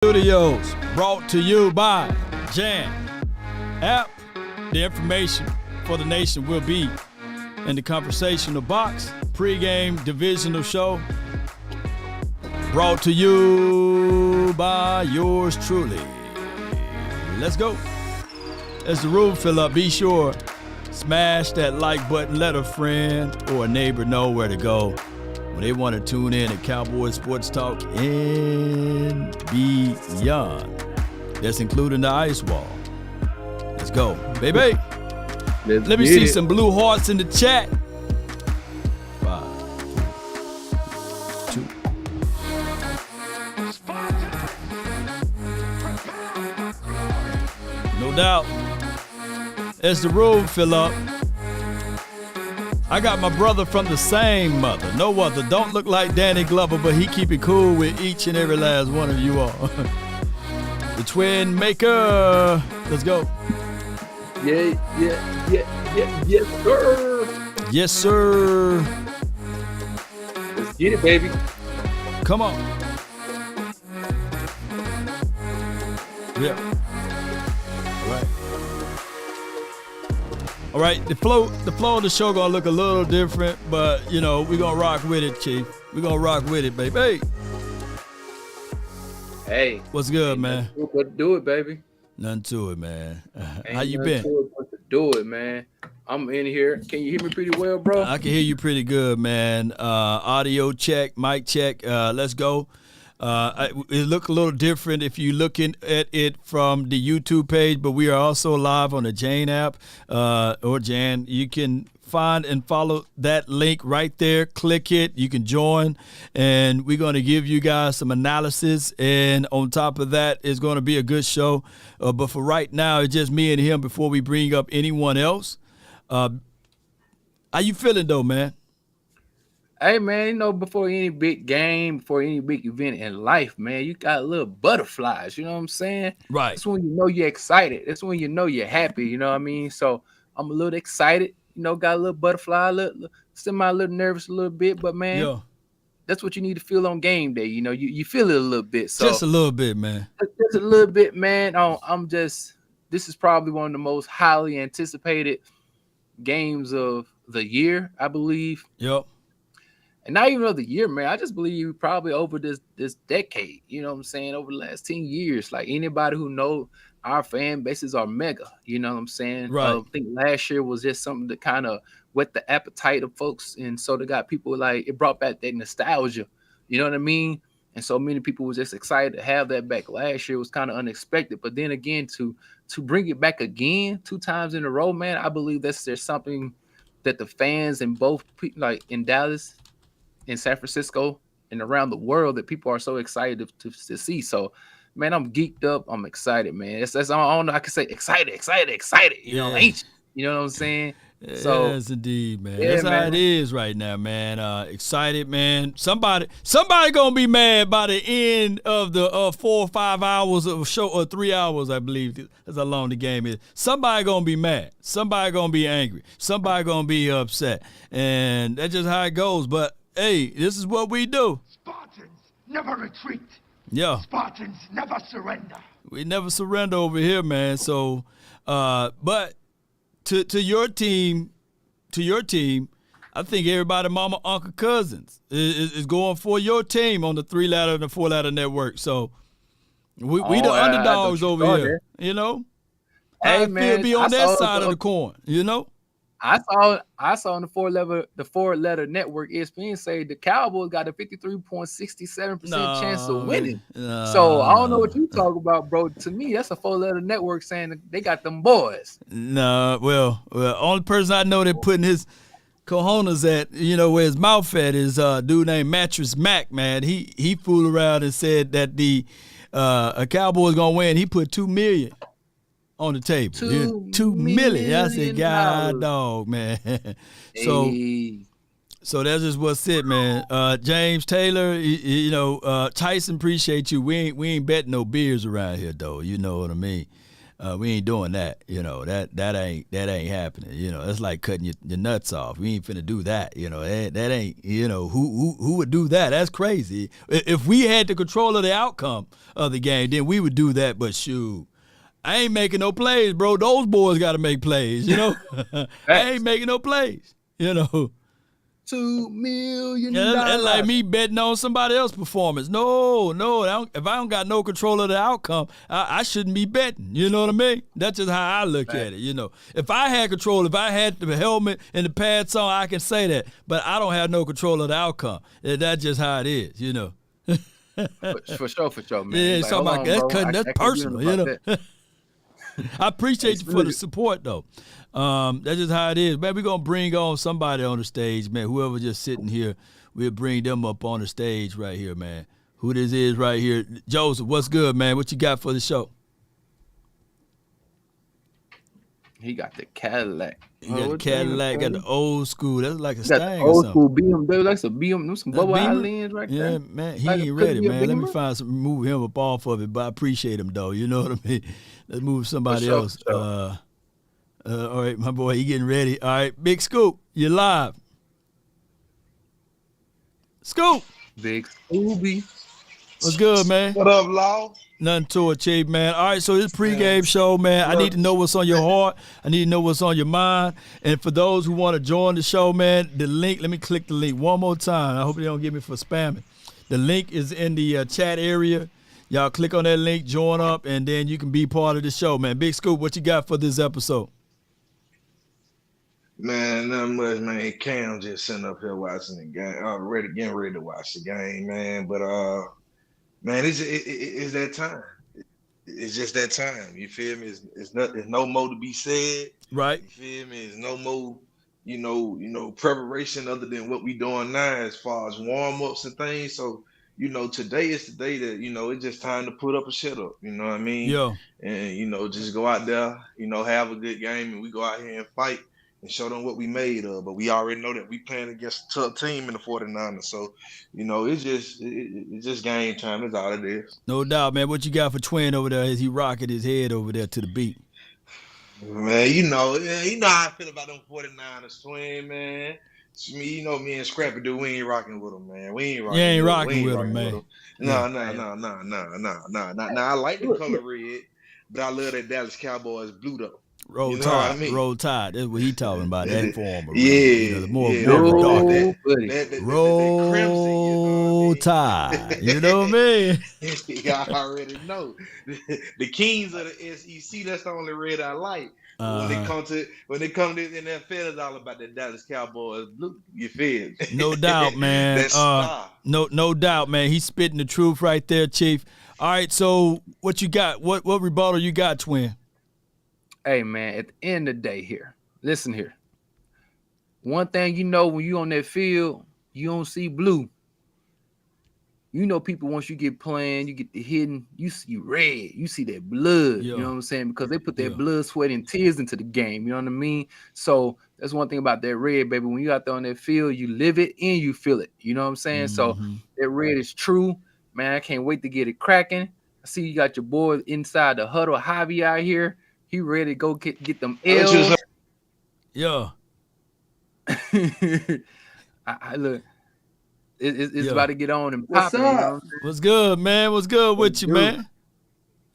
Studios, brought to you by Jan app. The information for the nation will be in the conversational box. Pregame divisional show, brought to you by yours truly. Let's go. As the room fill up, be sure smash that like button. Let a friend or a neighbor know where to go when they want to tune in at Cowboys Sports Talk and beyond. That's including the ice wall. Let's go, baby. Let me see some blue hearts in the chat. 5, 4, 2. No doubt. As the room fill up, I got my brother from the same mother. No other. Don't look like Danny Glover, but he keep it cool with each and every last one of you all. The twin maker. Let's go. Yes, sir. Yes, sir. Let's get it, baby. Come on. Yeah. All right, the flow of the show gonna look a little different, but you know we gonna rock with it, Chief. We gonna rock with it, baby. Hey, what's good, man? But do it, baby. Nothing to it, man. How you been? Do it, man. I'm in here. Can you hear me pretty well, bro? I can hear you pretty good, man. Audio check, mic check. Let's go. It look a little different if you're looking at it from the YouTube page, but we are also live on the Jane app or Jan. You can find and follow that link right there. Click it. You can join, and we're going to give you guys some analysis. And on top of that, it's going to be a good show. But for right now, it's just me and him before we bring up anyone else. How you feeling, though, man? Hey, man, you know, before any big game, before any big event in life, man, you got little butterflies, you know what I'm saying? Right. That's when you know you're excited. That's when you know you're happy, you know what I mean? So I'm a little excited, you know, got a little butterfly, semi a little nervous a little bit, but, man, yeah, that's what you need to feel on game day. You know, you feel it a little bit. So just a little bit, man. Just a little bit, man. This is probably one of the most highly anticipated games of the year, I believe. Yep. And not even of the year, man. I just believe probably over this decade, you know what I'm saying, over the last 10 years. Like anybody who know our fan bases are mega, you know what I'm saying? Right. I think last year was just something to kind of whet the appetite of folks. And so they got people like, it brought back that nostalgia, you know what I mean? And so many people were just excited to have that back. Last year was kind of unexpected. But then again, to bring it back again 2 times in a row, man, I believe there's something that the fans in both, like in Dallas, in San Francisco, and around the world that people are so excited to see. So, man, I'm geeked up. I'm excited, man. That's I don't know. I can say excited. You know, ancient. You know what I'm saying? So, yes, indeed, man. Yeah, That's man. how it is right now, man. Excited, man. Somebody gonna be mad by the end of the 4 or 5 hours of show, or 3 hours, I believe. That's how long the game is. Somebody gonna be mad. Somebody gonna be angry. Somebody gonna be upset, and that's just how it goes. But hey, this is what we do. Spartans never retreat. Yeah. Spartans never surrender. We never surrender over here, man. So, but to your team, I think everybody, mama, uncle, cousins is going for your team on the 3-ladder and the 4-ladder network. So we the underdogs over here, you know. Hey, I man, feel be on that side of the coin, you know. I saw on the 4-letter network, ESPN say the Cowboys got a 53.67% chance of winning. So I don't know what you talk about, bro. To me, that's a 4-letter network saying that they got them boys. No, well, only person I know that putting his cojones at, you know, where his mouth at is a dude named Mattress Mac, man. He fooled around and said that the Cowboys gonna win. He put $2 million on the table. $2 million. I said, God dog, man. So that's just what's it, man. James Taylor, you know, Tyson, appreciate you. We ain't betting no beers around here, though. You know what I mean. We ain't doing that. That ain't happening. That's like cutting your nuts off. We ain't finna do that. That ain't. Who would do that? That's crazy. If we had the control of the outcome of the game, then we would do that. But shoot, I ain't making no plays, bro. Those boys got to make plays. I ain't making no plays. $2 million. That's like me betting on somebody else's performance. No. If I don't got no control of the outcome, I shouldn't be betting. You know what I mean? That's just how I look at it. If I had control, if I had the helmet and the pads on, I can say that. But I don't have no control of the outcome. That's just how it is. For sure, man. Yeah, Like, talking about that's cutting. That's personal. That. I appreciate you for the support, though. That's just how it is, man. We're gonna bring on somebody on the stage, man. Whoever just sitting here, we'll bring them up on the stage right here, man. Who this is right here? Joseph, what's good, man? What you got for the show? He got the Cadillac. You got the Cadillac, got the old school. That's like a Stang Stang or something. Old something. school BMW. That's a BMW. Some bubble eye lens right there. Yeah, man. He Like ain't ready, man. Let me find some, move him up off of it. But I appreciate him, though. You know what I mean? Let's move somebody else. All right, my boy, he getting ready. All right, Big Scoop, you live. Scoop. Big Scooby. What's good, man? What up, Law? Nothing to it, Chief, man. All right, so this pregame show, man, I need to know what's on your heart. I need to know what's on your mind. And for those who want to join the show, man, the link, let me click the link one more time. I hope they don't get me for spamming. The link is in the chat area. Y'all click on that link, join up, and then you can be part of the show, man. Big Scoop, what you got for this episode? Man, nothing much, man. Cam just sitting up here watching the game. Getting ready to watch the game, man. But man, it's that time. It's just that time. You feel me? It's no more to be said. Right. You feel me? It's no more, preparation other than what we doing now as far as warm-ups and things. So, today is the day that, it's just time to put up a shut up. You know what I mean? Yeah. And, just go out there, have a good game, and we go out here and fight and show them what we made of. But we already know that we playing against a tough team in the 49ers. So, it's just game time. That's all it is. No doubt, man. What you got for Twin over there as he rocking his head over there to the beat? Man, you know how I feel about them 49ers, Twin, man. Me and Scrappy do. We ain't rocking with them, man. We ain't rocking. You ain't rocking with them, man. No. I like the color red, but I love that Dallas Cowboys blue though. Roll Tide. Roll Tide. That's what he talking about. That form. Yeah. Roll Tide. You know what I mean? I already know. The Kings of the SEC, that's the only red I like. When they come to the NFL, it's all about the Dallas Cowboys blue. You feel? No doubt, man. No doubt, man. He's spitting the truth right there, Chief. All right, so what you got? What rebuttal you got, Twin? Hey, man, at the end of the day here, listen here. One thing when you on that field, you don't see blue. People, once you get playing, you get the hitting, you see red. You see that blood, You know what I'm saying? Because they put that blood, sweat, and tears into the game. You know what I mean? So that's one thing about that red, baby. When you out there on that field, you live it and you feel it. You know what I'm saying? Mm-hmm. So that red is true. Man, I can't wait to get it cracking. I see you got your boys inside the huddle. Javi out here. He ready to go get them L's. Yeah. I look. It's about to get on and pop. What's up? What's good, man? What's good with you, man?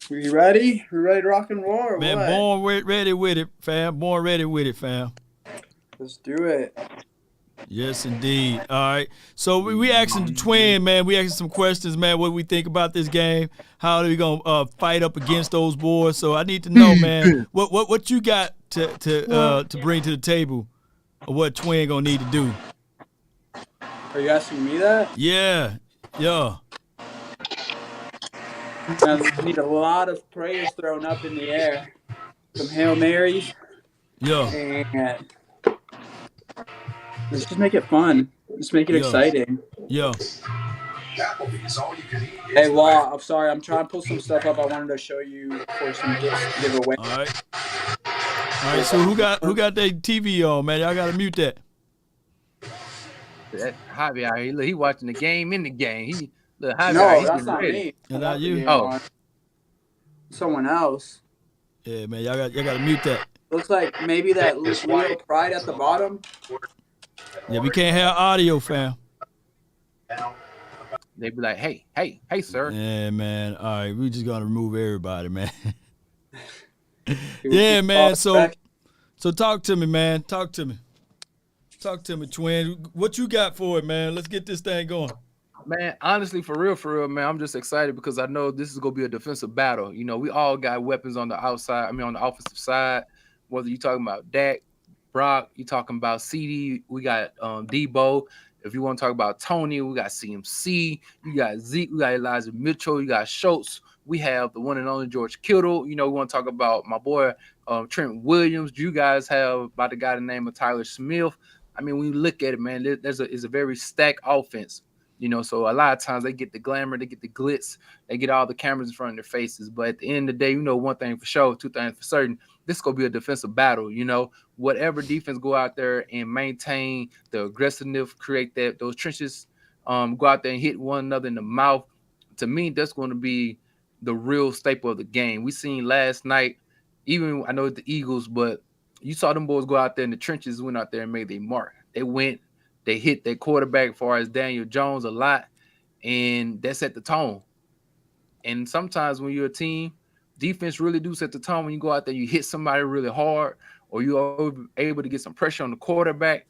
We ready? We ready to rock and roll? Man, what? born ready with it, fam. Born ready with it, fam. Let's do it. Yes, indeed. All right. So we asking the Twin, man. We asking some questions, man. What we think about this game? How are we gonna fight up against those boys? So I need to know, man. What you got to bring to the table? Or what Twin gonna need to do? Are you asking me that? Yeah. Now, we need a lot of prayers thrown up in the air. Some Hail Marys. Yeah. And let's just make it fun. Just make it exciting. Yeah. Hey, Law, I'm sorry. I'm trying to pull some stuff up I wanted to show you for some giveaway. All right. So who got their TV on, man? Y'all gotta mute that. That Javi out here, look, he watching the game in the game. No, that's not me. Is that you? Oh. Someone else. Yeah, man, y'all got to mute that. Looks like maybe that Leo Pride at the bottom. Yeah, we can't have audio, fam. They be like, hey, sir. Yeah, man. All right, we just gonna remove everybody, man. Yeah, man. So talk to me, man. Talk to me, twin. What you got for it, man? Let's get this thing going. Man, honestly, for real, man, I'm just excited because I know this is gonna be a defensive battle. You know, we all got weapons on the outside. I mean, on the offensive side. Whether you talking about Dak, Brock, you talking about CD, we got Debo. If you want to talk about Tony, we got CMC, you got Zeke, we got Elijah Mitchell, you got Schultz, we have the one and only George Kittle. You know, we want to talk about my boy Trent Williams. You guys have about the guy the name of Tyler Smith. I mean, when you look at it, man, it's a very stacked offense. You know, so a lot of times they get the glamour, they get the glitz, they get all the cameras in front of their faces. But at the end of the day, you know, one thing for sure, two things for certain, this is going to be a defensive battle. You know, whatever defense go out there and maintain the aggressiveness, create those trenches, go out there and hit one another in the mouth. To me, that's going to be the real staple of the game. We seen last night, even I know it's the Eagles, but you saw them boys go out there in the trenches, went out there and made their mark. They hit their quarterback as far as Daniel Jones a lot, and that set the tone. And sometimes when you're a team, defense really do set the tone. When you go out there, you hit somebody really hard, or you're able to get some pressure on the quarterback.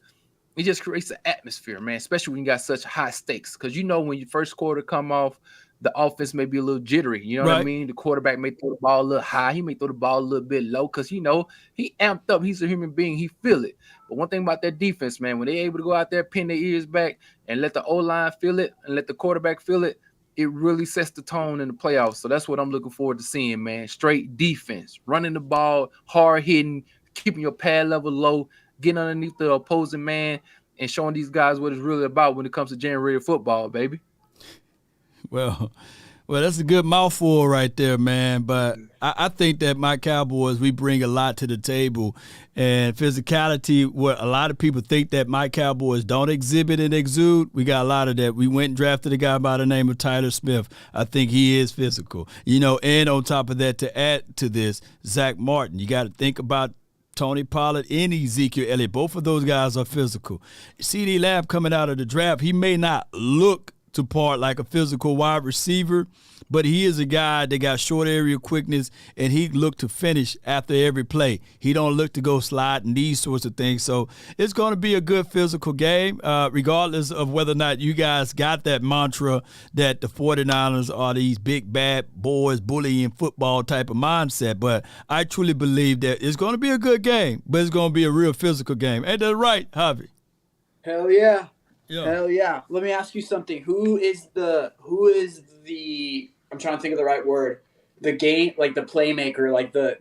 It just creates an atmosphere, man, especially when you got such high stakes. Because you know when your first quarter come off, the offense may be a little jittery. You know what I mean? The quarterback may throw the ball a little high. He may throw the ball a little bit low because, you know, he amped up. He's a human being. He feel it. But one thing about that defense, man, when they're able to go out there, pin their ears back, and let the O-line feel it and let the quarterback feel it, it really sets the tone in the playoffs. So that's what I'm looking forward to seeing, man. Straight defense, running the ball, hard hitting, keeping your pad level low, getting underneath the opposing man, and showing these guys what it's really about when it comes to January football, baby. Well, that's a good mouthful right there, man. But I think that my Cowboys, we bring a lot to the table. And physicality, what a lot of people think that my Cowboys don't exhibit and exude, we got a lot of that. We went and drafted a guy by the name of Tyler Smith. I think he is physical. You know, and on top of that, to add to this, Zach Martin. You got to think about Tony Pollard and Ezekiel Elliott. Both of those guys are physical. CD Lamb coming out of the draft, he may not look to part like a physical wide receiver, but he is a guy that got short area quickness, and he look to finish after every play. He don't look to go slide and these sorts of things. So it's going to be a good physical game, regardless of whether or not you guys got that mantra that the 49ers are these big bad boys bullying football type of mindset. But I truly believe that it's going to be a good game, but it's going to be a real physical game. Ain't that right, Javi? Hell yeah. Yeah. Hell yeah. Let me ask you something. Who is the I'm trying to think of the right word. The game, like the playmaker, like the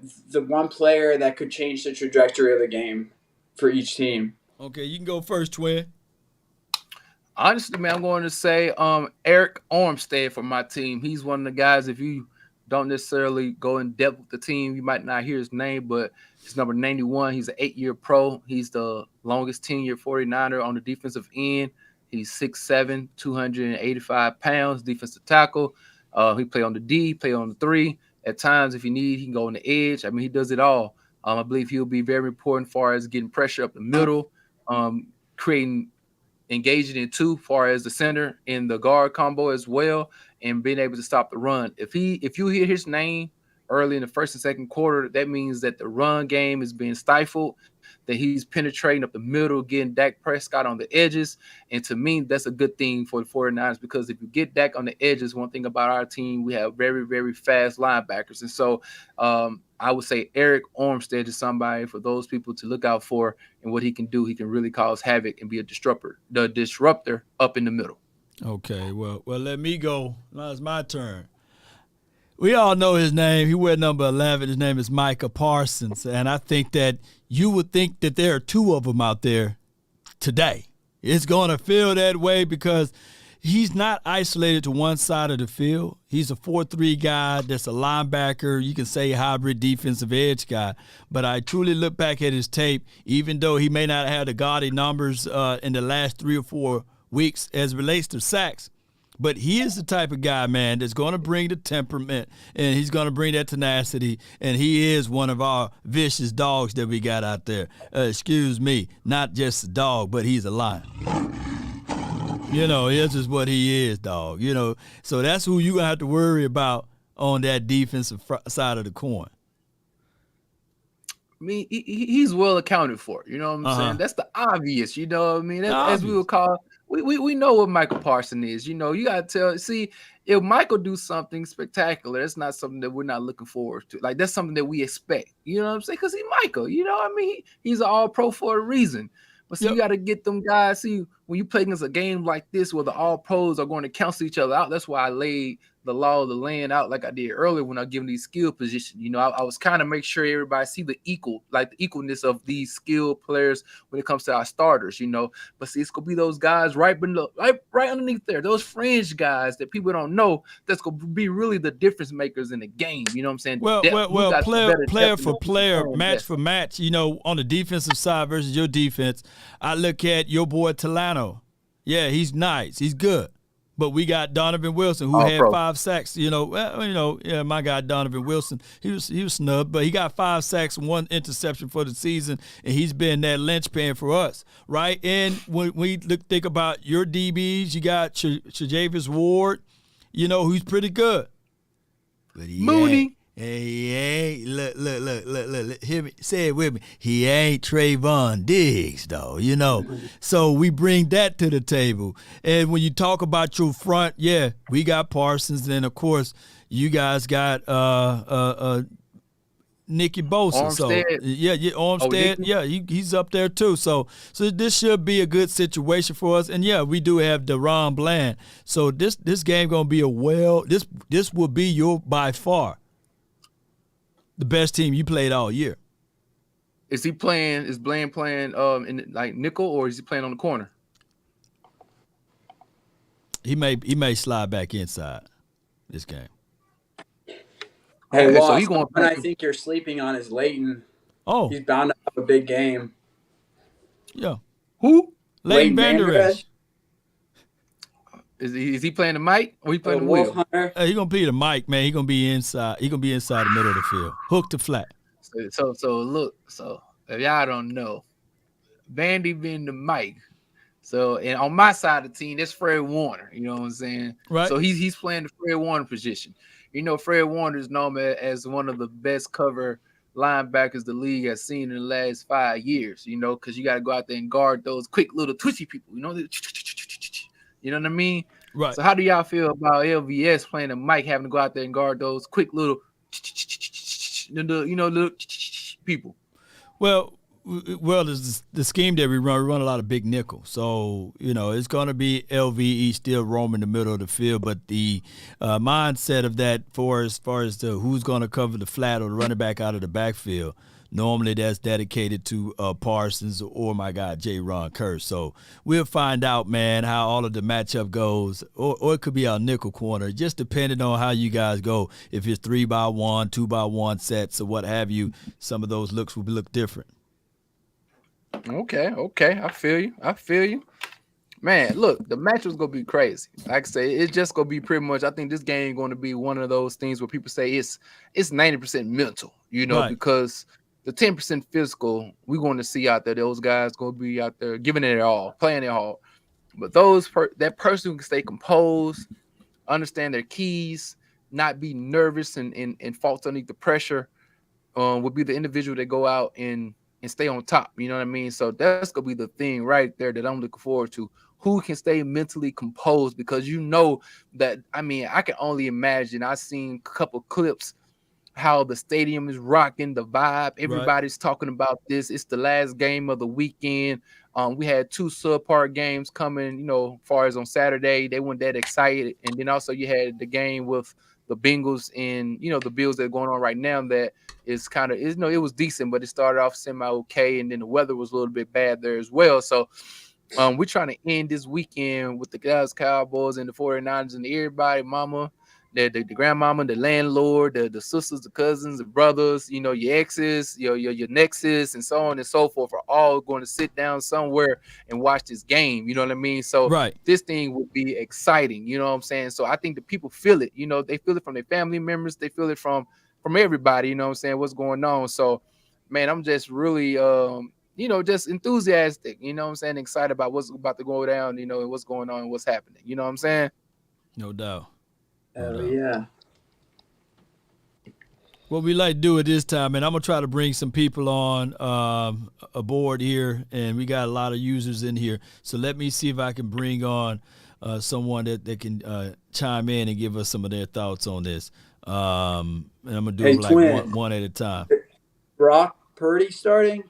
one player that could change the trajectory of the game for each team. Okay, you can go first, twin. Honestly, man, I'm going to say Eric Armstead for my team. He's one of the guys, if you don't necessarily go in depth with the team, you might not hear his name, but he's number 91. He's an 8-year pro. He's the longest tenured 49er on the defensive end. He's 6'7", 285 pounds, defensive tackle. He play on the D, play on the 3. At times, if you need, he can go on the edge. I mean, he does it all. I believe he'll be very important as far as getting pressure up the middle, engaging in 2 far as the center in the guard combo as well, and being able to stop the run. If you hear his name early in the first and second quarter, that means that the run game is being stifled, that he's penetrating up the middle, getting Dak Prescott on the edges. And to me, that's a good thing for the 49ers, because if you get Dak on the edges, one thing about our team, we have very, very fast linebackers. And so I would say Eric Armstead is somebody for those people to look out for, and what he can do. He can really cause havoc and be a disruptor up in the middle. Okay, well, let me go. Now it's my turn. We all know his name. He wears number 11. His name is Micah Parsons. And I think that you would think that there are 2 of them out there today. It's going to feel that way because he's not isolated to one side of the field. He's a 4-3 guy that's a linebacker. You can say hybrid defensive edge guy. But I truly look back at his tape, even though he may not have the gaudy numbers in the last 3 or 4 weeks as it relates to sacks. But he is the type of guy, man, that's going to bring the temperament, and he's going to bring that tenacity, and he is one of our vicious dogs that we got out there. Excuse me, not just a dog, but he's a lion. This is what he is, dog. So that's who you're going to have to worry about on that defensive side of the coin. I mean, he's well accounted for. You know what I'm saying? That's the obvious. You know what I mean? As we would call. We know what Michael Parsons is. You got to see if Michael do something spectacular, that's not something that we're not looking forward to. Like, that's something that we expect. You know what I'm saying? Because he's Michael. He's an all-pro for a reason. But see, you got to get them guys. See, when you play against a game like this where the all-pros are going to cancel each other out, that's why I laid the law of the land out like I did earlier when I give these skill positions. I was kind of make sure everybody see the equalness of these skilled players when it comes to our starters, But see, it's gonna be those guys right underneath there, those fringe guys that people don't know. That's gonna be really the difference makers in the game. You know what I'm saying? Well, player for player, match for match. On the defensive side versus your defense, I look at your boy Talano. Yeah, he's nice. He's good. But we got Donovan Wilson, who had 5 sacks. My guy Donovan Wilson, he was snubbed, but he got 5 sacks and 1 interception for the season, and he's been that linchpin for us, right? And when we think about your DBs, you got Shajavis Ward, who's pretty good. But Mooney. He ain't, look, hear me, say it with me. He ain't Trayvon Diggs, though, So we bring that to the table. And when you talk about your front, yeah, we got Parsons. And then, of course, you guys got Nicky Bosa. Armstead. Armstead, he's up there too. So this should be a good situation for us. And yeah, we do have Deron Bland. So this game gonna be this will be your by far the best team you played all year. Is Bland playing in like nickel, or is he playing on the corner? He may slide back inside this game. Hey, okay, so I think you're sleeping on is Leighton. Oh, he's bound to have a big game. Yeah. Who? Leighton Vander Esch. Is he playing the Mike or he playing the Wolf Will? Hunter? He gonna be the Mike, man. He gonna be inside. He gonna be inside the middle of the field, hook to flat. So look. So if y'all don't know, Vandy been the Mike. So and on my side of the team, that's Fred Warner. You know what I'm saying? Right. So he's playing the Fred Warner position. Fred Warner is known as one of the best cover linebackers the league has seen in the last 5 years. Because you got to go out there and guard those quick little twitchy people. You know what I mean? Right. So how do y'all feel about LVS playing a Mike, having to go out there and guard those quick little little people? Well, the scheme that we run a lot of big nickel. So, it's going to be LVE still roaming the middle of the field. But the mindset of that as far as who's going to cover the flat or the running back out of the backfield, normally that's dedicated to Parsons or my guy J. Ron Kerr. So we'll find out, man, how all of the matchup goes. Or it could be our nickel corner, just depending on how you guys go. If it's 3-by-1, 2-by-1 sets or what have you, some of those looks will look different. Okay. I feel you. Man, look, the match was gonna be crazy. Like I say, it's just gonna be pretty much. I think this game going to be one of those things where people say it's 90% mental, right. Because the 10% physical we're going to see out there. Those guys going to be out there giving it their all, playing it hard. But that person who can stay composed, understand their keys, not be nervous and false underneath the pressure, would be the individual that go out and stay on top. You know what I mean? So that's going to be the thing right there that I'm looking forward to. Who can stay mentally composed? Because that, I can only imagine. I've seen a couple clips how the stadium is rocking, the vibe. Everybody's talking about this. It's the last game of the weekend. We had 2 subpar games coming, as far as on Saturday. They weren't that excited. And then also you had the game with the Bengals and, the Bills that are going on right now that is kind of, it was decent, but it started off semi-okay. And then the weather was a little bit bad there as well. So we're trying to end this weekend with the Dallas Cowboys and the 49ers and everybody, mama, the grandmama, the landlord, the sisters, the cousins, the brothers, you know, your exes, your nexus, and so on and so forth are all going to sit down somewhere and watch this game. You know what I mean? So Right. this thing would be exciting. You know what I'm saying? So I think the people feel it. You know, they feel it from their family members. They feel it from everybody. You know what I'm saying? What's going on? So, man, I'm just really you know, just enthusiastic. You know what I'm saying? Excited about what's about to go down. You know, and what's going on and what's happening. You know what I'm saying? No doubt. No Oh doubt. yeah. What we like to do at this time, and I'm gonna try to bring some people on aboard here, and we got a lot of users in here. So let me see if I can bring on someone that can chime in and give us some of their thoughts on this. And I'm gonna do Hey, them like Twin. one at a time. Brock Purdy starting.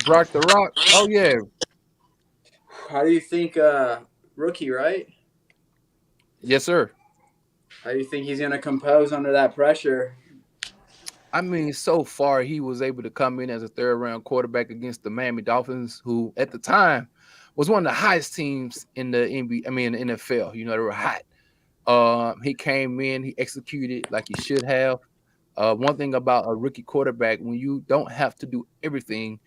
Brock the Rock. Oh yeah. How do you think rookie, right? Yes, sir. How do you think he's gonna compose under that pressure? I mean, so far he was able to come in as a third round quarterback against the Miami Dolphins, who at the time was one of the highest teams in the NBA. I mean, in the NFL. You know, they were hot. He came in, he executed like he should have. One thing about a rookie quarterback, when you don't have to do everything,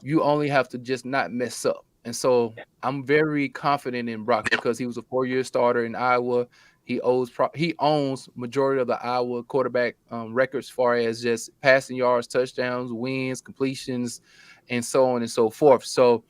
you only have to just not mess up. And so I'm very confident in Brock because he was a 4-year starter in Iowa. He owns majority of the Iowa quarterback records as far as just passing yards, touchdowns, wins, completions, and so on and so forth. So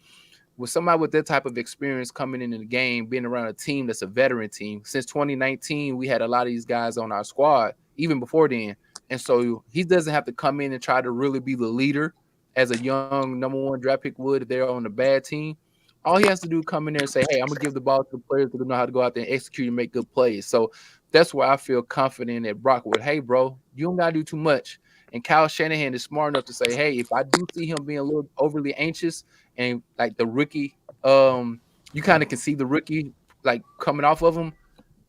with somebody with that type of experience coming into the game, being around a team that's a veteran team, since 2019, we had a lot of these guys on our squad, even before then. And so he doesn't have to come in and try to really be the leader as a young number one draft pick would if they're on a bad team. All he has to do is come in there and say, hey, I'm going to give the ball to the players who know how to go out there and execute and make good plays. So that's where I feel confident at Brock with, hey, bro, you don't got to do too much. And Kyle Shanahan is smart enough to say, hey, if I do see him being a little overly anxious and like the rookie, you kind of can see the rookie like coming off of him,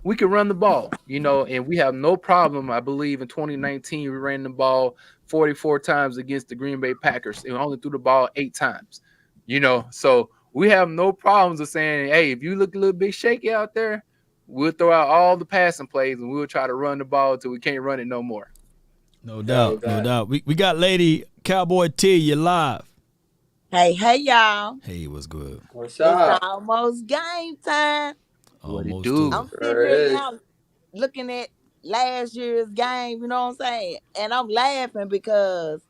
we can run the ball, you know, and we have no problem. I believe in 2019, we ran the ball 44 times against the Green Bay Packers and only threw the ball 8 times, you know. So we have no problems of saying, hey, if you look a little bit shaky out there, we'll throw out all the passing plays and we'll try to run the ball until we can't run it no more. No doubt. No doubt. We got Lady Cowboy T, you live. Hey, y'all. Hey, what's good? What's It's up? almost game time. What it Almost do? to I'm it. sitting Sure here, is. y'all, looking at last year's game, you know what I'm saying? And I'm laughing because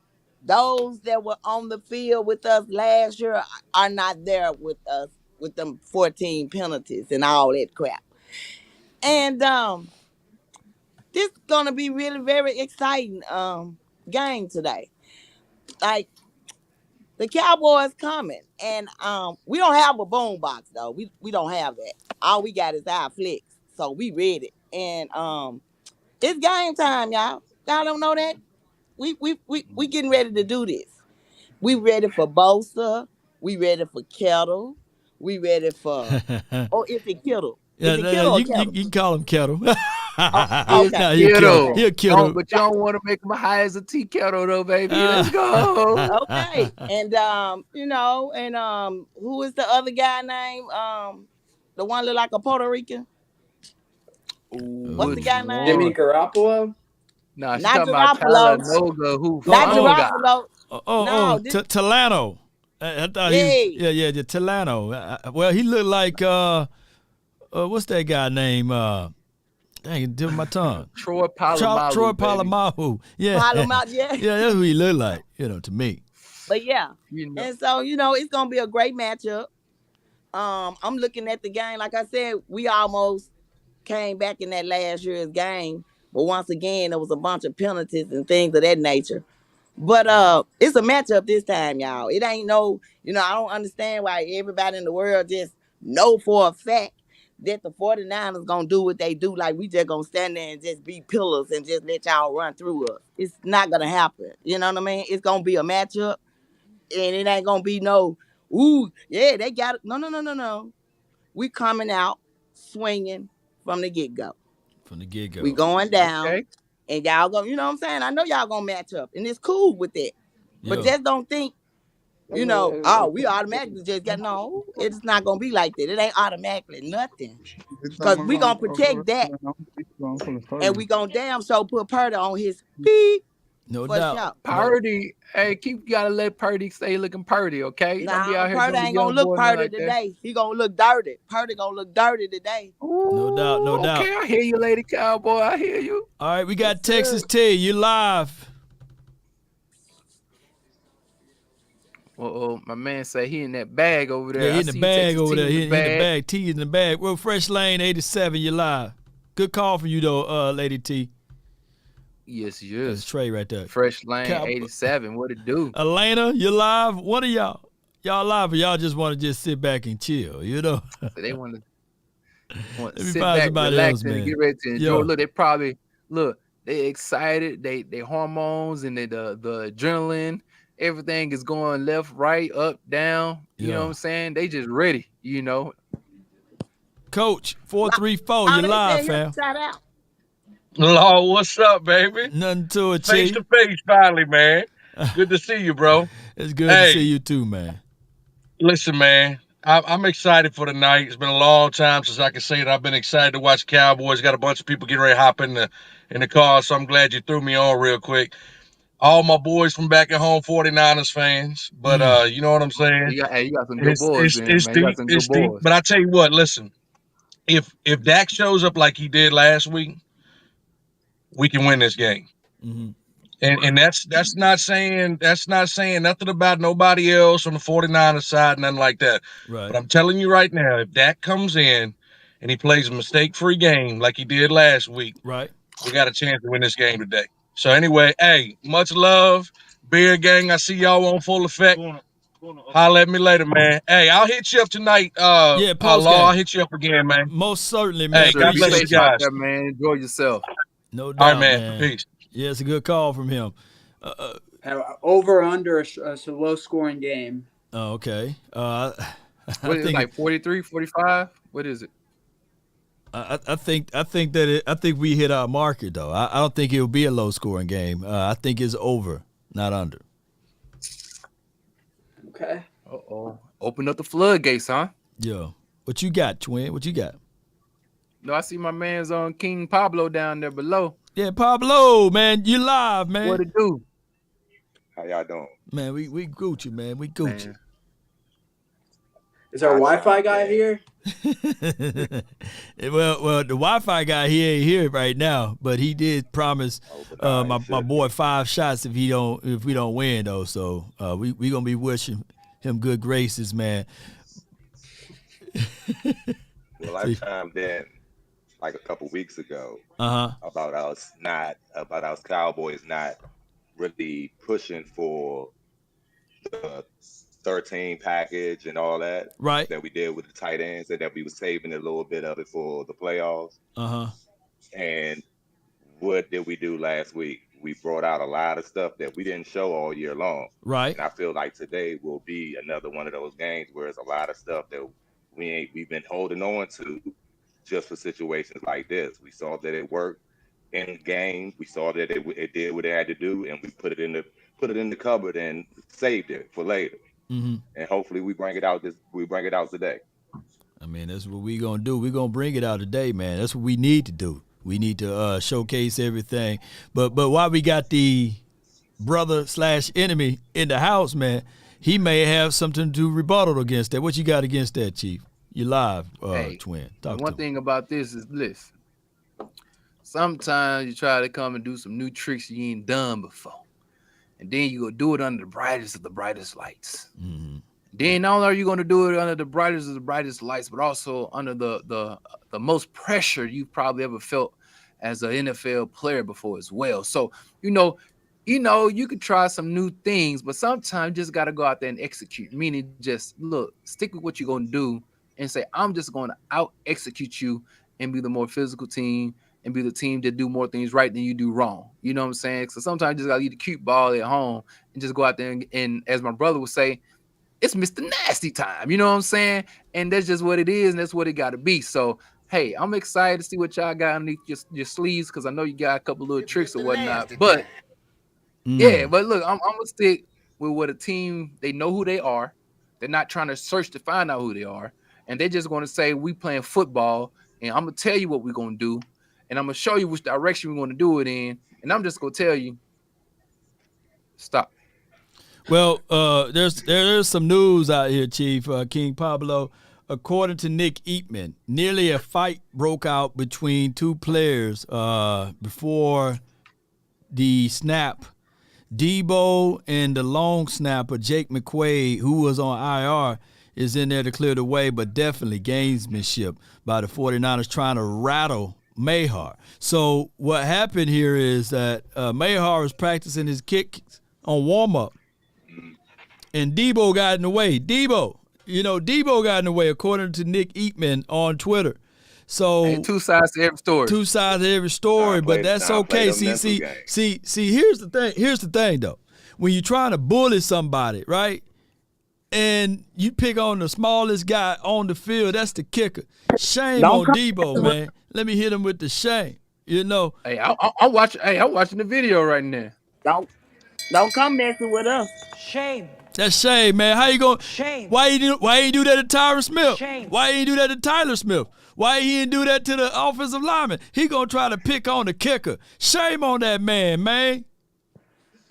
those that were on the field with us last year are not there with us with them 14 penalties and all that crap. And this is gonna be really very exciting game today. Like the Cowboys coming, and we don't have a boom box though. We don't have that. All we got is our flicks, so we ready. And it's game time, y'all. Y'all don't know that we getting ready to do this. We ready for Bosa. We ready for Kettle. We ready for oh, is it Kittle? Yeah, Is it no, Kittle or you Kettle? can call him Kettle. Oh, okay. No, he'll kill him. Okay. He'll kill him. But you don't want to make him high as a tea kettle, though, baby. Let's go. Okay. And you know, and who is the other guy named the one look like a Puerto Rican? What's the Which guy name? Jimmy one? Garoppolo. Nah, she Not talking about Garoppolo. Talanoga, who Not funga. Garoppolo. No, this Talano. I thought he yeah. was, the Talano. Well, he looked like what's that guy name? Dang, it did my tongue. Troy Polamalu. Troy baby. Polamalu. Yeah. Palomar, yeah. Yeah, that's who he looked like, to me. But yeah. You know, And so, you know, it's gonna be a great matchup. I'm looking at the game. Like I said, we almost came back in that last year's game. But once again, there was a bunch of penalties and things of that nature. But it's a matchup this time, y'all. It ain't no, I don't understand why everybody in the world just know for a fact that the 49ers gonna do what they do. Like we just gonna stand there and just be pillars and just let y'all run through us. It's not gonna happen. You know what I mean? It's gonna be a matchup, and it ain't gonna be no, ooh, yeah, they got it. No. We coming out swinging from the get go. From the get-go. We going down. okay. And y'all go, you know what I'm saying? I know y'all gonna match up, and it's cool with that. But Yeah. just don't think We automatically just got no. It's not gonna be like that. It ain't automatically nothing. Cause we gonna protect that, and we gonna damn sure put Purdy on his feet No for doubt. sure. Purdy, hey, gotta let Purdy stay looking Purdy, okay? Don't be Nah, out here Purdy doing the ain't gonna young look boy Purdy like that. today. He gonna look dirty. Purdy gonna look dirty today. No doubt, no doubt. Okay, I hear you, Lady Cowboy. I hear you. All right, we got Texas T. You live. My man say he in that bag over there. Yeah, he I in the see bag Texas over T there. He in the bag. bag. T in the bag. Well, Fresh Lane 87, you live. Good call for you though, Lady T. Yes, That's yes. Trey right there. Fresh Lane Cow- 87. What it do? Elena, you live? One of y'all live, or y'all just want to just sit back and chill, you know? So they want to Let me sit find back, somebody relax, else, and man. get ready to enjoy. Yo. Look, they excited. They hormones and the adrenaline, everything is going left, right, up, down. You know what I'm saying? They just ready. You know. Coach 434, you live, fam. Shout out. Law, what's up, baby? Nothing to it, Face Chief. to face, finally, man. Good to see you, bro. It's good to see you too, man. Listen, man, I'm excited for the night. It's been a long time since I can say that I've been excited to watch Cowboys. Got a bunch of people getting ready to hop in the car, so I'm glad you threw me on real quick. All my boys from back at home, 49ers fans, but you know what I'm saying? You got some good boys, man. It's You deep, got some good it's deep. boys. But I tell you what, listen, if Dak shows up like he did last week, we can win this game. Mm-hmm. And that's not saying nothing about nobody else on the 49ers side, nothing like that. Right. But I'm telling you right now, if Dak comes in and he plays a mistake-free game like he did last week, right, we got a chance to win this game today. So anyway, hey, much love, Beer Gang. I see y'all on full effect. Holla at me later, man. Hey, I'll hit you up tonight. Yeah, post Law, game. I'll hit you up again, man. Most certainly, man. Hey, God bless you out guys. there, man. Enjoy yourself. No doubt, All right, man. man. Peace. Yeah, it's a good call from him. Over under a low scoring game. Oh, okay. What is it, like 43, 45? What is it? I think we hit our market though. I don't think it will be a low scoring game. I think it's over, not under. Okay. Open up the floodgates, huh? Yo, what you got, Twin? What you got? No, I see my man's on King Pablo down there below. Yeah, Pablo, man, you live, man. What it do? How y'all doing? Man, we Gucci, man. We Gucci. Man. Is our Wi-Fi guy here? well, the Wi-Fi guy he ain't here right now, but he did promise my boy 5 shots if we don't win though. So we gonna be wishing him good graces, man. Well, I chimed in like a couple weeks ago about us Cowboys not really pushing for the 13 package and all that, right? That we did with the tight ends, and that we were saving a little bit of it for the playoffs. And what did we do last week? We brought out a lot of stuff that we didn't show all year long, right? And I feel like today will be another one of those games where it's a lot of stuff that we've been holding on to just for situations like this. We saw that it worked in game. We saw that it did what it had to do, and we put it in the cupboard and saved it for later. And hopefully we bring it out today. I mean, that's what we gonna do. We gonna bring it out today, man. That's what we need to do. We need to showcase everything. But while we got the brother/enemy in the house, man, he may have something to rebuttal against that. What you got against that, Chief? You live, Twin. Talk one thing about this is this. Sometimes you try to come and do some new tricks you ain't done before. And then you go do it under the brightest of the brightest lights. Then not only are you going to do it under the brightest of the brightest lights, but also under the most pressure you've probably ever felt as an NFL player before as well. So, you know, you could try some new things, but sometimes you just got to go out there and execute, meaning just stick with what you're going to do and say, I'm just going to out execute you and be the more physical team and be the team that do more things right than you do wrong. You know what I'm saying? So sometimes you just got to leave the cute ball at home and just go out there and as my brother would say, it's Mr. Nasty time. You know what I'm saying? And that's just what it is, and that's what it got to be. So, hey, I'm excited to see what y'all got underneath your sleeves because I know you got a couple little tricks or whatnot. But, yeah, but look, I'm going to stick with what a team, they know who they are. They're not trying to search to find out who they are. And they're just going to say, we playing football, and I'm going to tell you what we're going to do, and I'm going to show you which direction we're going to do it in, and I'm just going to tell you, stop. Well, there's some news out here, Chief King Pablo. According to Nick Eatman, nearly a fight broke out between two players before the snap. Debo and the long snapper, Jake McQuaid, who was on IR, is in there to clear the way, but definitely gamesmanship by the 49ers trying to rattle Mayhar. So what happened here is that Mayhar was practicing his kicks on warm-up, and Debo got in the way. Debo got in the way, according to Nick Eatman on Twitter. So Hey, two sides to every story. Two sides of every story, but that's okay. See. Here's the thing, though. When you're trying to bully somebody, right, and you pick on the smallest guy on the field, that's the kicker. Shame on Debo, man. Let me hit him with the shame. You know. Hey, I'm watching the video right now. Don't come messing with us. Shame. That's shame, man. How you going? Shame. Why you ain't do that to Tyron Smith? Shame. Why you ain't do that to Tyler Smith? Why he didn't do that to the offensive lineman? He gonna try to pick on the kicker. Shame on that man, man.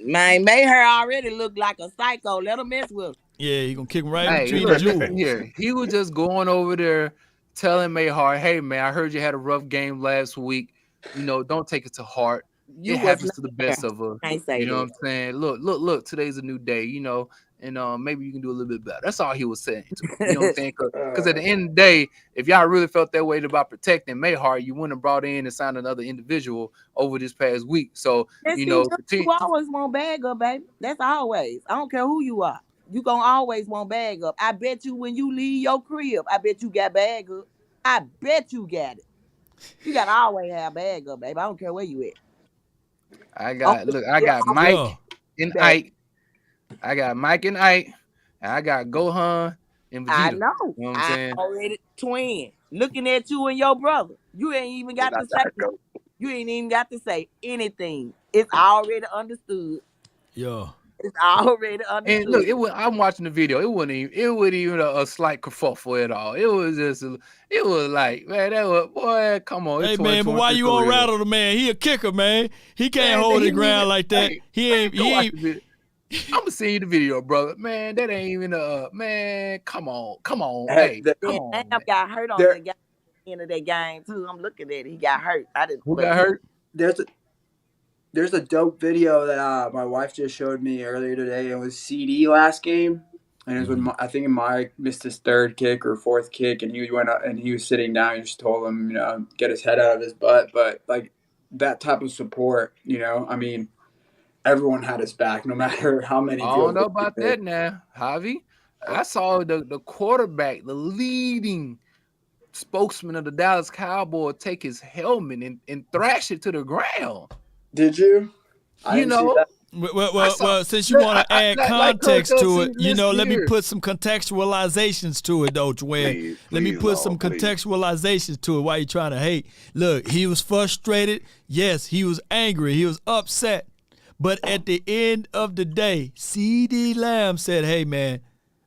Man, Mayher already look like a psycho. Let him mess with him. Yeah, he gonna kick him right between look, the jewels. Yeah, he was just going over there telling Mayhar, hey, man, I heard you had a rough game last week. You know, don't take it to heart. It happens to the best of us. You know what I'm saying? Look, today's a new day, you know, and maybe you can do a little bit better. That's all he was saying to me. You know what I'm saying? Because at the end of the day, if y'all really felt that way about protecting Mayhar, you wouldn't have brought in and signed another individual over this past week. So, you always want bag up, baby. That's always. I don't care who you are. You gonna always want bag up. I bet you when you leave your crib, I bet you got bag up. I bet you got it. You gotta always have bag up, baby. I don't care where you at. I got Mike and Ike. I got Mike and Ike. And I got Gohan and Vegeta. I know. You know what I'm saying? Already twin. Looking at you and your brother. You ain't even got to say. You ain't even got to say anything. It's already understood. Yeah. It's already understood. And look, I'm watching the video. It wasn't even a slight kerfuffle at all. It was just, it was like, man, that was, boy, come on. Hey, man, but why you gonna rattle the man? He a kicker, man. He can't hold the ground like that. I'm gonna send you the video, brother. Man, that ain't even man. Come on. Hey, come on. Damn, got hurt on the end of that game too. I'm looking at it. He got hurt. Who got hurt? There's a dope video that my wife just showed me earlier today. It was CD last game, and it was when I think Mike missed his third kick or fourth kick, and he went up and he was sitting down. He just told him, get his head out of his butt. But like that type of support, I mean, everyone had his back, no matter how many. I don't know about that now, Javi. I saw the quarterback, the leading spokesman of the Dallas Cowboys, take his helmet and thrash it to the ground. Did you? Well, since you want to add context to it, let me put some contextualizations to it, though, Dwayne. Let me put some contextualizations to it. Why you trying to hate? Look, he was frustrated. Yes, he was angry. He was upset. But at the end of the day, C.D. Lamb said, hey, man,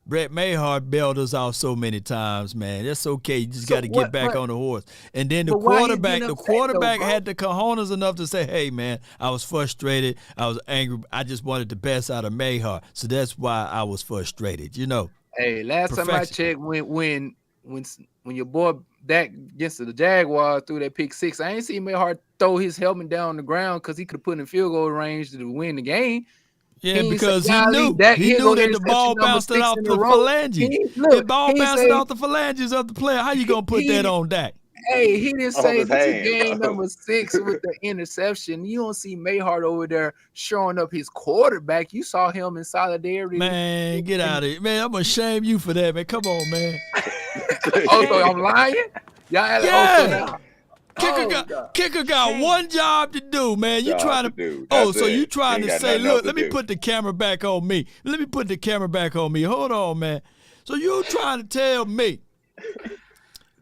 Brett Mayhart bailed us out so many times, man. That's okay. You just got to get back on the horse. And then the quarterback had the cojones enough to say, hey, man, I was frustrated. I was angry. I just wanted the best out of Mayhart. So that's why I was frustrated, Hey, last time I checked, when your boy Dak against the Jaguars threw that pick six, I ain't seen Mayhart throw his helmet down on the ground because he could have put in field goal range to win the game. Yeah, because he knew that the ball bounced off the phalanges. The ball bounced off the phalanges of the player. How you gonna put that on Dak? Hey, he didn't say this is game number 6 with the interception. You don't see Mayhart over there showing up his quarterback. You saw him in solidarity. Man, get out of here. Man, I'm gonna shame you for that, man. Come on, man. So I'm lying? Yeah. Kicker got one job to do, man. You trying to you trying to say, look, let me put the camera back on me. Let me put the camera back on me. Hold on, man. So you trying to tell me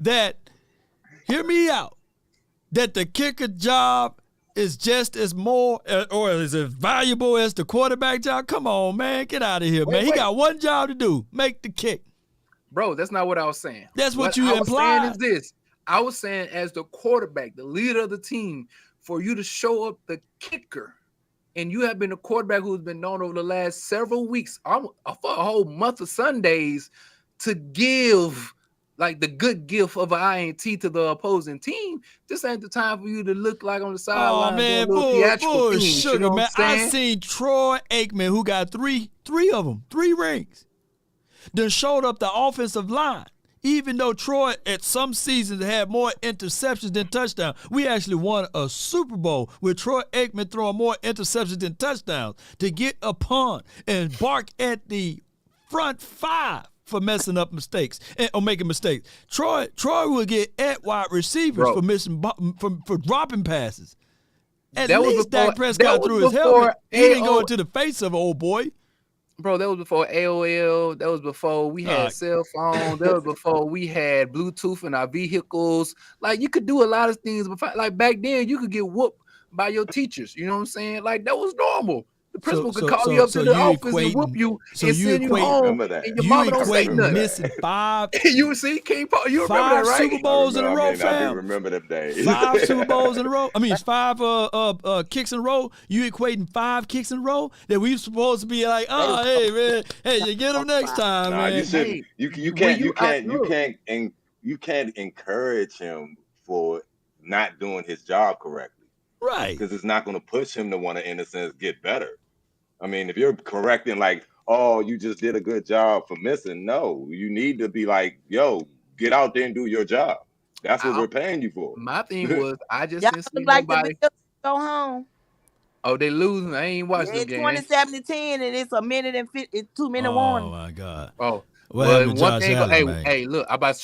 that, hear me out, that the kicker job is just as more or is as valuable as the quarterback job? Come on, man. Get out of here, man. He got one job to do. Make the kick. Bro, that's not what I was saying. That's what you I was saying implied. is this. I was saying as the quarterback, the leader of the team, for you to show up the kicker, and you have been a quarterback who's been known over the last several weeks, for a whole month of Sundays, to give like the good gift of an INT to the opposing team. This ain't the time for you to look like on the sideline. Oh man, sugar, man. I seen Troy Aikman, who got three of them, 3 rings. Then showed up the offensive line. Even though Troy at some seasons had more interceptions than touchdowns, we actually won a Super Bowl with Troy Aikman throwing more interceptions than touchdowns to get a punt and bark at the front 5 for messing up mistakes or making mistakes. Troy will get at wide receivers for missing for dropping passes. At least Dak Prescott threw his helmet. He didn't go into the face of an old boy. Bro, that was before AOL. That was before we had cell phones. That was before we had Bluetooth in our vehicles. Like, you could do a lot of things. Like, back then, you could get whooped by your teachers. You know what I'm saying? Like, that was normal. The principal could call you up to the office and whoop you and send you home. And your mama don't say nothing. Missing 5. You see, King Paul, you remember that, right? 5 Super Bowls in a row, fam. I do remember them days. 5 Super Bowls in a row. I mean, 5 kicks in a row. You equating 5 kicks in a row that we supposed to be like, oh, hey man, hey, you get them next time, man. You shouldn't. You can't encourage him for not doing his job correctly. Right. Because it's not going to push him to want to, in a sense, get better. I mean, if you're correcting like, oh, you just did a good job for missing. No, you need to be like, yo, get out there and do your job. That's what we're paying you for. My thing was, I just Y'all didn't see like nobody. The Bills go home. Oh, they losing. I ain't watching the game. 27-10, and it's a minute and 2-minute warning. Oh my God. Oh, well, one thing. Allen, hey, look, I about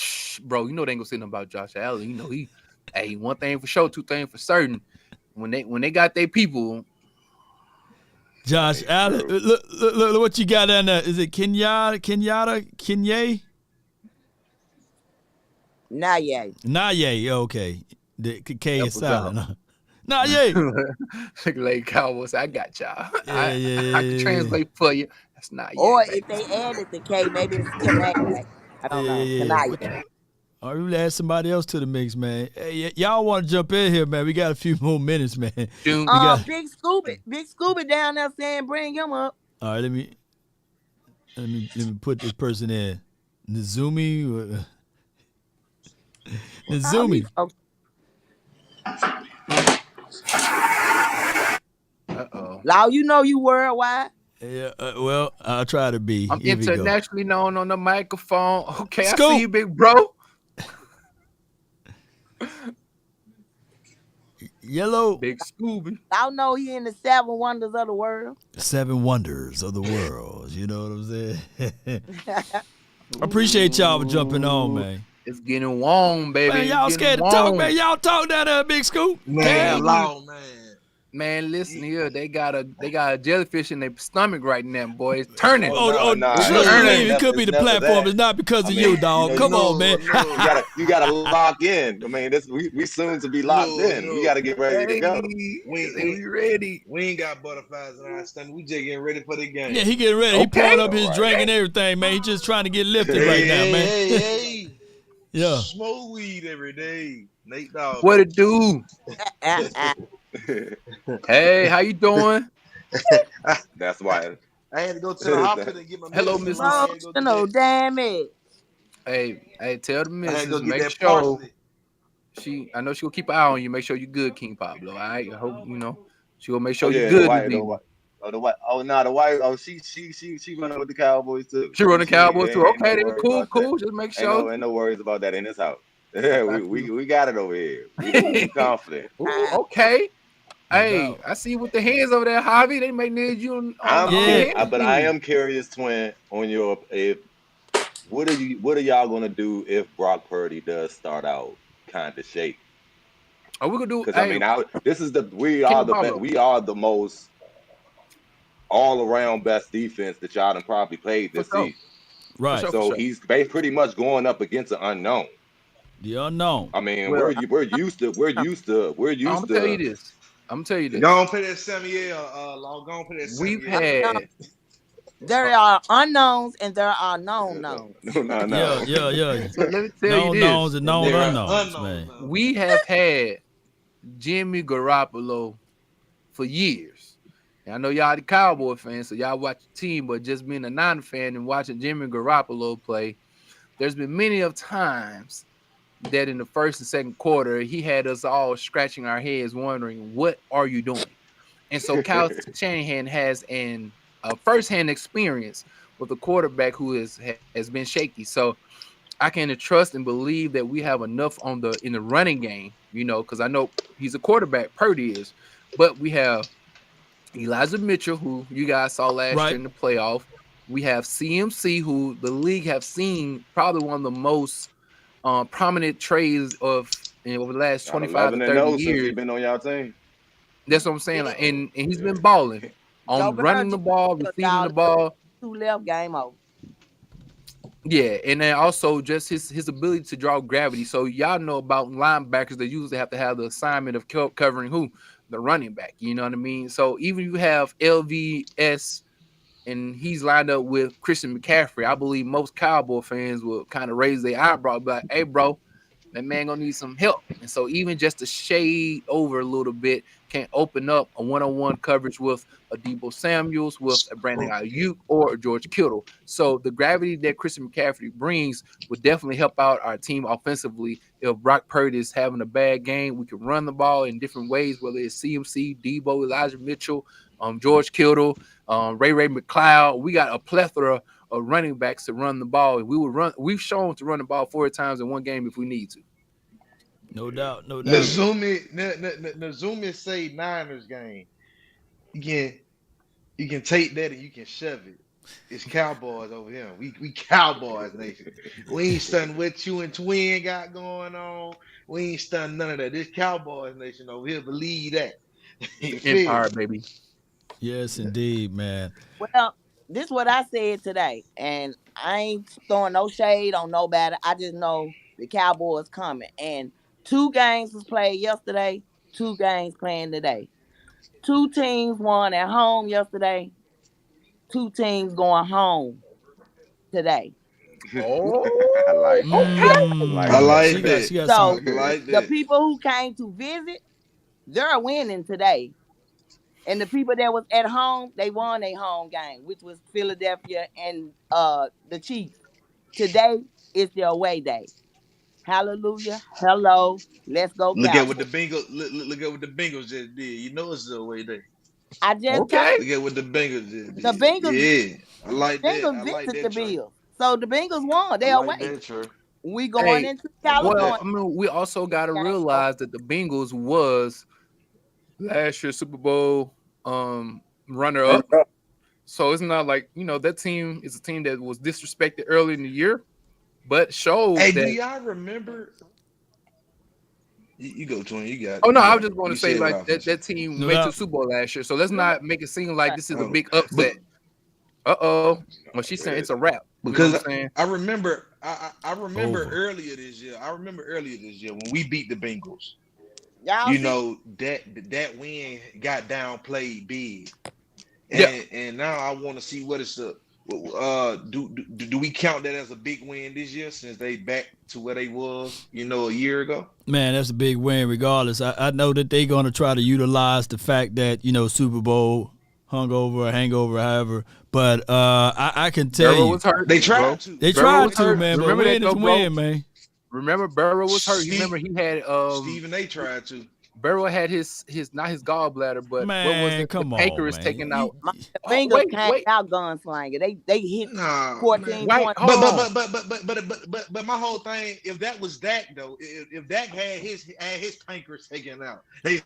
bro. You know they ain't gonna say nothing about Josh Allen. You know he. Hey, one thing for sure, 2 things for certain. When they got their people. Josh Allen, look what you got down there. Is it Kenyatta? Naye, okay. The K is silent. Naye. Like Cowboys, I got y'all. Yeah. I can translate for you. That's not yet. Or if they added the K, maybe it's Kanay. I don't know. Kanay. All right, we'll add somebody else to the mix, man. Hey, y'all want to jump in here, man? We got a few more minutes, man. Big Scooby down there saying bring him up. All right, let me put this person in. Nazumi. Uh-oh. Lau, you know you worldwide. Yeah, well, I'll try to be. I'm internationally known on the microphone. Okay, Scoop. I see you, big bro. Yellow. Big Scooby. I know he in the 7 wonders of the world. 7 wonders of the world. You know what I'm saying? Appreciate y'all for jumping on, man. It's getting warm, baby. Man, y'all scared to talk, man. Y'all talk down there, Big Scoop. Man, Man, listen here. They got a jellyfish in their stomach right now, boy. It's turning. It could be the platform. That. It's not because of you, dog. Come on, man. You gotta lock in. I mean, we soon to be locked in. We gotta get ready to go. We ready. We ain't got butterflies in our stomach. We just getting ready for the game. Yeah, he getting ready. He pouring up his drink and everything, man. He just trying to get lifted right now, man. Hey. Yeah. Smoke weed every day. Nate Dogg. What it do? Hey, how you doing? That's why I had to go to the hospital and get my Hello, Miss. No, damn it. Hey, tell the missus, make make sure I know she'll keep an eye on you. Make sure you're good, King Pablo. All right, I hope she will make sure you're good. The white. Oh, she running with the Cowboys too. She running the Cowboys too. Okay, then cool. Just make sure. Ain't no worries about that in this house. Yeah, we got it over here. We confident. Ooh, okay. Hey, I see with the hands over there, Javi. They may need you. But I am curious, Twin, on your what are y'all gonna do if Brock Purdy does start out kind of shaky? Are we gonna do? Because we are the most all around best defense that y'all done probably played this season. Right. So he's pretty much going up against an unknown. The unknown. I mean, we're used to. I'm gonna tell you this. I'm gonna tell you this. Go on, play that Samuel. Go on, play that We've Samuel. had There are unknowns and there are known knowns. No. Yeah. so let me tell you Known this. knowns and known There are unknowns, unknowns man. now. We have had Jimmy Garoppolo for years. And I know y'all the Cowboy fans, so y'all watch the team, but just being a non-fan and watching Jimmy Garoppolo play, there's been many of times that in the first and second quarter, he had us all scratching our heads wondering, what are you doing? And so Kyle Shanahan has a first-hand experience with a quarterback who has been shaky. So I can trust and believe that we have enough in the running game, because I know he's a quarterback, Purdy is, but we have Elijah Mitchell, who you guys saw last year in the playoff. We have CMC, who the league have seen probably one of the most prominent trades over the last 25 to 30 years. Since he's been on y'all team. That's what I'm saying. Like, and he's been balling on running the ball, receiving the ball. 2 left, game over. Yeah, and then also just his ability to draw gravity. So y'all know about linebackers, they usually have to have the assignment of covering who? The running back. You know what I mean? So even if you have LVS and he's lined up with Christian McCaffrey, I believe most Cowboy fans will kind of raise their eyebrow, be like, hey, bro, that man gonna need some help. And so even just to shade over a little bit can open up a one-on-one coverage with a Deebo Samuels, with a Brandon Ayuk, or a George Kittle. So the gravity that Christian McCaffrey brings would definitely help out our team offensively. If Brock Purdy is having a bad game, we can run the ball in different ways, whether it's CMC, Deebo, Elijah Mitchell, George Kittle, Ray McLeod. We got a plethora of running backs to run the ball. And we've shown to run the ball 4 times in one game if we need to. No doubt. Nazumi say Niners game. You can take that and you can shove it. It's Cowboys over here. We Cowboys nation. We ain't stunned what you and Twin got going on. We ain't stunned none of that. This Cowboys nation over here. Believe that. Empire, baby. Yes, indeed, man. Well, this is what I said today, and I ain't throwing no shade on nobody. I just know the Cowboys coming, and 2 games was played yesterday, 2 games playing today. 2 teams won at home yesterday, 2 teams going home today. Oh, I like that. I like that. She got So some. the people who came to visit, they're winning today. And the people that was at home, they won a home game, which was Philadelphia and the Chiefs. Today is their away day. Hallelujah. Hello. Let's go. Look Cowboys. at what the Bengals. Look at what the Bengals just did. You know it's the way there. I just okay. Look at what the Bengals just did. The Bengals. Yeah, I like that. Bengals I like visited that. the Bills, so the Bengals won. They away. We going into California. Well, I mean, we also got to realize that the Bengals was last year's Super Bowl runner-up. So it's not like, that team is a team that was disrespected early in the year, but showed Hey, that. do y'all remember? You go, Twin. You got. Oh no, I was just going to say said like that team made the Super Bowl last year. So let's not make it seem like this is a big upset. Well, she's saying it's a wrap. Because I remember earlier this year. When we beat the Bengals. That win got downplayed big. And now I want to see what it's up. Do we count that as a big win this year since they back to where they was, a year ago? Man, that's a big win regardless. I know that they're going to try to utilize the fact that, Super Bowl, hungover, hangover, however. But I can tell Burrow you. was hurt, they tried to. They tried to, man. But win is win, man. Remember, Burrow was hurt. You remember he had Stephen A. tried to. Burrow had his not his gallbladder, but man, what was it? Come the pancreas taken out. The Bengals came out gunslinger. They hit 14 points. But my whole thing, if that was Dak though, if Dak had his pancreas taken out, they'll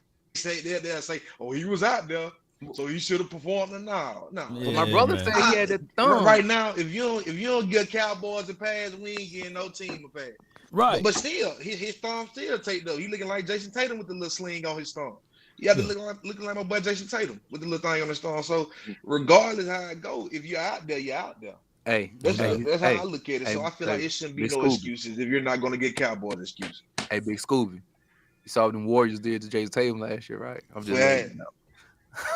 say, oh, he was out there, so he should have performed. No. Yeah, my brother said he had a thumb. Right now, if you don't get Cowboys a pass, we ain't getting no team a pass. Right. But still, his thumb still take though. He looking like Jason Tatum with the little sling on his thumb. You have to looking like my boy Jason Tatum with the little thing on his thumb. So regardless how it go, if you're out there, you're out there. Hey, that's how I look at it. Hey, so I feel like it shouldn't be no Scooby. excuses if you're not going to get Cowboys excuses. Hey, Big Scooby. You saw them Warriors did to Jason Tatum last year, right? I'm just Man. letting you know.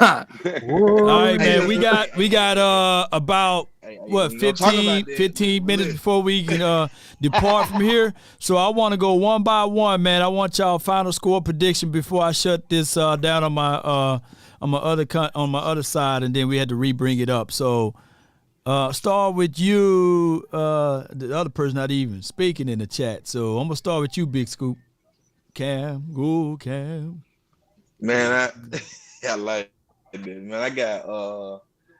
All right, man. Hey, We got about Hey, what we gonna talk 15 about that. 15 minutes Listen. before we can depart from here. So I want to go one by one, man. I want y'all final score prediction before I shut this down on my other side, and then we had to re-bring it up. So start with you. The other person not even speaking in the chat. So I'm gonna start with you, Big Scoop. Cam, go Cam. Man, I like it, man.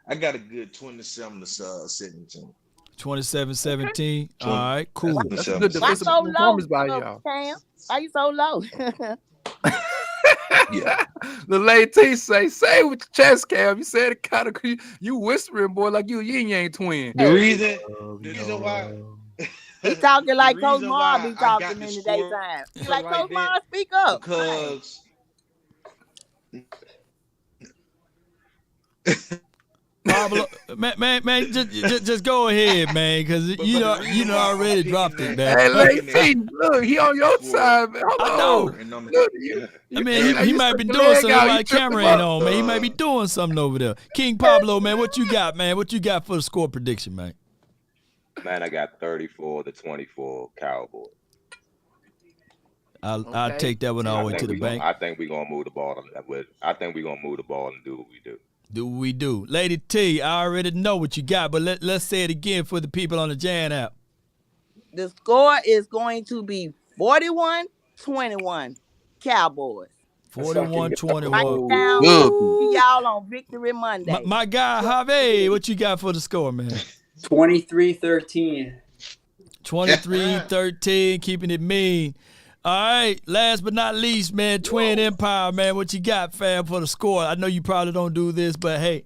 I got a good 27 to 17. 27-17. All right, cool. That's a good Why defensive so low, performance by y'all. Cam? Why you so low? Yeah. The late T say it with your chest, Cam. You said it kind of you whispering, boy, like you a yin yang twin. The reason why He talking like the Coach reason Mar why be I got talking the in the score daytime. He like like Coach that Mar, speak up. because Pablo, man, just go ahead, man, because you know already dropped it, man. Hey, late T, look, he on your side, man. Hold I know. on. and I'm Look, I mean, he might be stick doing your leg something out, while you the trip camera him ain't up. on, man. He might be doing something over there. King Pablo, man, what you got, man? What you got for the score prediction, man? Man, I got 34-24 Cowboys. I'll take that one all the way to the bank. I think we're gonna move the ball. I think we're gonna move the ball and do what we do. Do what we do. Lady T, I already know what you got, but let's say it again for the people on the Jan app. The score is going to be 41-21 Cowboys. 41-21. Right now, Good. see y'all on Victory Monday. My guy, Javi, what you got for the score, man? 23-13. 23-13, keeping it mean. All right, last but not least, man, Twin Empire, man, what you got, fam, for the score? I know you probably don't do this, but hey,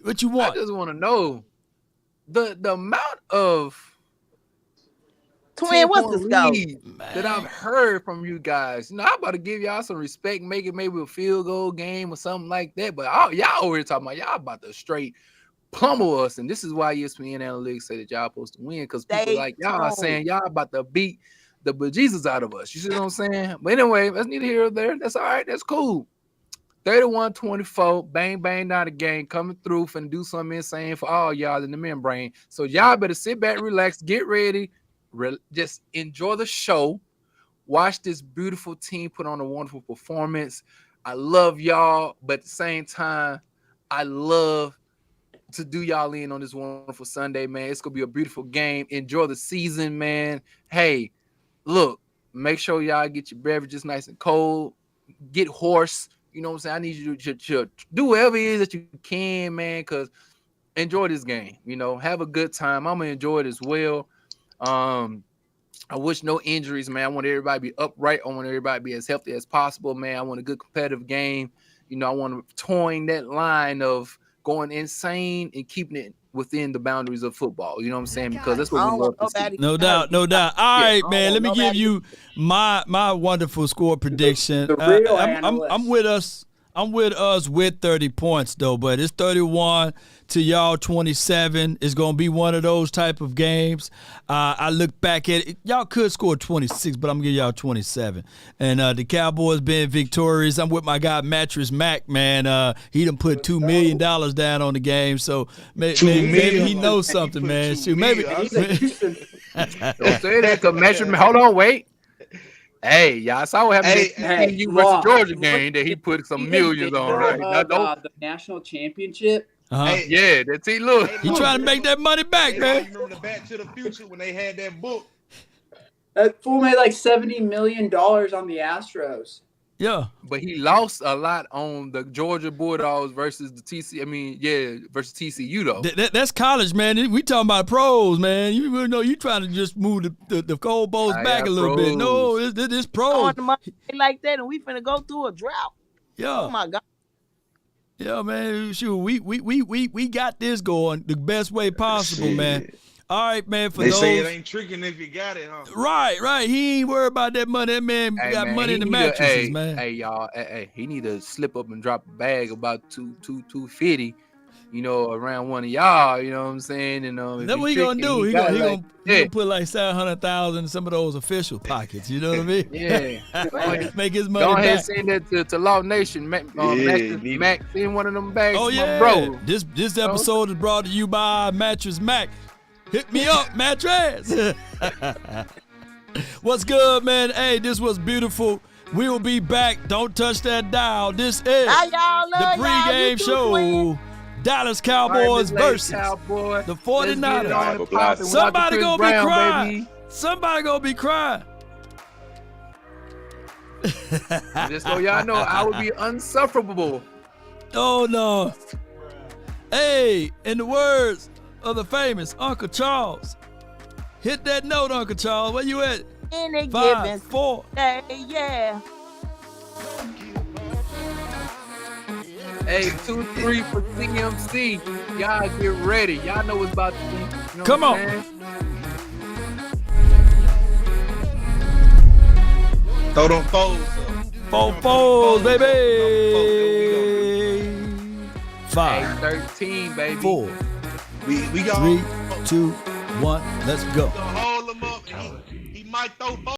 what you want? I just want to know the amount of Twin, what's the score? lead that I've heard from you guys. You know, I'm about to give y'all some respect, make it maybe a field goal game or something like that. But y'all over here talking about y'all about to straight pummel us, and this is why ESPN analytics say that y'all supposed to win, because people like y'all are saying y'all about to beat the bejesus out of us. You see what I'm saying? But anyway, that's neither here or there. That's all right. That's cool. 31-24, bang, bang, down the game, coming through and do something insane for all y'all in the membrane. So y'all better sit back, relax, get ready, just enjoy the show. Watch this beautiful team put on a wonderful performance. I love y'all, but at the same time, I love to do y'all in on this wonderful Sunday, man. It's going to be a beautiful game. Enjoy the season, man. Hey, look, make sure y'all get your beverages nice and cold. Get hoarse. You know what I'm saying? I need you to do whatever it is that you can, man, because enjoy this game. You know, have a good time. I'm going to enjoy it as well. I wish no injuries, man. I want everybody to be upright. I want everybody to be as healthy as possible, man. I want a good competitive game. You know, I want to toying that line of going insane and keeping it within the boundaries of football. You know what I'm saying? Because that's what we love to see. No doubt. All right, man. Let me give you my wonderful score prediction. The real analyst. I'm with us. I'm with us with 30 points, though, but it's 31 to y'all 27. It's going to be one of those type of games. I look back at it. Y'all could score 26, but I'm going to give y'all 27. And the Cowboys being victorious. I'm with my guy, Mattress Mac, man. He done put $2 million down on the game, so maybe he knows something, man. Shoot, maybe. Don't say that, because measurement. Hold on, wait. Hey, y'all saw what happened in the versus Georgia game that he put some millions on, right? The national championship. Hey, yeah, that's it. Look, he trying to make that money back, man. You remember the Back to the Future when they had that book? That fool made like $70 million on the Astros. Yeah, but he lost a lot on the Georgia Bulldogs versus the TC. I mean, versus TCU though. That's college, man. We talking about pros, man. You really know you trying to just move the goalposts back a little bit. No, this pros. On the money like that, and we finna go through a drought. Yeah. Oh my God. Yeah, man. Shoot, we got this going the best way possible, man. All right, man. For they those, say it ain't tricking if you got it, huh? Right. He ain't worried about that money. That man got money in the mattresses, man. Hey, y'all. Hey, he need to slip up and drop a bag about $250 around one of y'all. You know what I'm saying? And that's what he gonna do. He gonna put like 700,000 in some of those official pockets. You know what I mean? Yeah. Make his money Go ahead, back. send that to Law Nation. Mac, send one of them bags. Oh to yeah, my bro. This episode is brought to you by Mattress Mac. Hit me up, Mattress. What's good, man? Hey, this was beautiful. We will be back. Don't touch that dial. This is the pregame show. Dallas Cowboys versus the 49ers. Somebody gonna be crying. Somebody gonna be crying. Just so y'all know, I would be unsufferable. Oh no. Hey, in the words of the famous Uncle Charles, hit that note, Uncle Charles. Where you at? Any 5, given 4. day, yeah. Hey, 2-3 for CMC. Y'all get ready. Y'all know what's about to be. You know Come what on. I'm saying? Throw them foes up. 4 fours, baby. 5, 13, baby. 4, We got 3, 2, 1. Let's go. hold him up. He might throw foes.